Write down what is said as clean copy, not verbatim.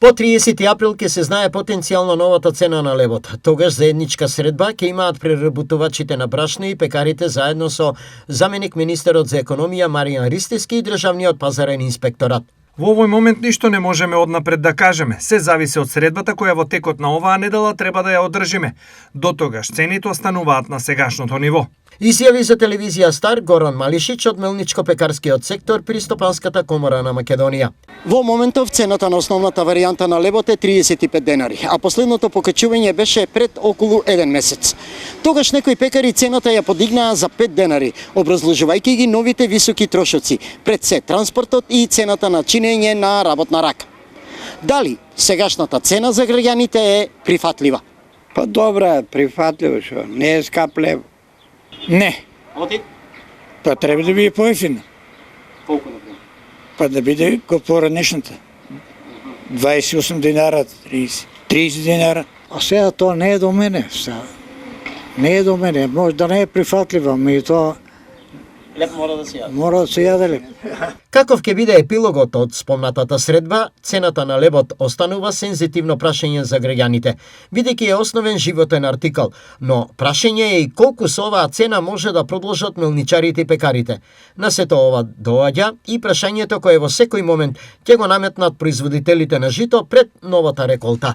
По 30 април ќе се знае потенцијално новата цена на лебот. Тогаш заедничка средба ќе имаат преработувачите на брашно и пекарите заедно со заменик министерот за економија Маријан Ристевски и државниот пазарен инспекторат. Во овој момент ништо не можеме однапред да кажеме. Се зависи од средбата која во текот на оваа недела треба да ја одржиме. До тогаш цените остануваат на сегашното ниво. Изјави за телевизија Стар Горан Малишич од Мелничко-пекарскиот сектор при Стопанската комора на Македонија. Во моментов цената на основната варијанта на лебот е 35 денари, а последното покачување беше пред околу 1 месец. Тогаш некои пекари цената ја подигнаа за 5 денари, образложувајќи ги новите високи трошоци, пред се транспортот и цената на чинење на работна рака. Дали сегашната цена за граѓаните е прифатлива? Па добра, прифатливо што, не е скап леб. Не. Оти? Па треба да биде поевтино. Колку например? Па да биде како поранешната. 28 динара, 30 динара. А сега тоа не е до мене. Не е до мене. Може да не е прифатлива, но и тоа Леб мора да се јаде. мора да се јаде леб. Каков ќе биде епилогот од спомнатата средба, цената на лебот останува сензитивно прашање за граѓаните, бидејќи е основен животен артикал, но прашање е и колку со оваа цена може да продолжат мелничарите и пекарите. На сето ова доаѓа и прашањето кое во секој момент ќе го наметнат производителите на жито пред новата реколта.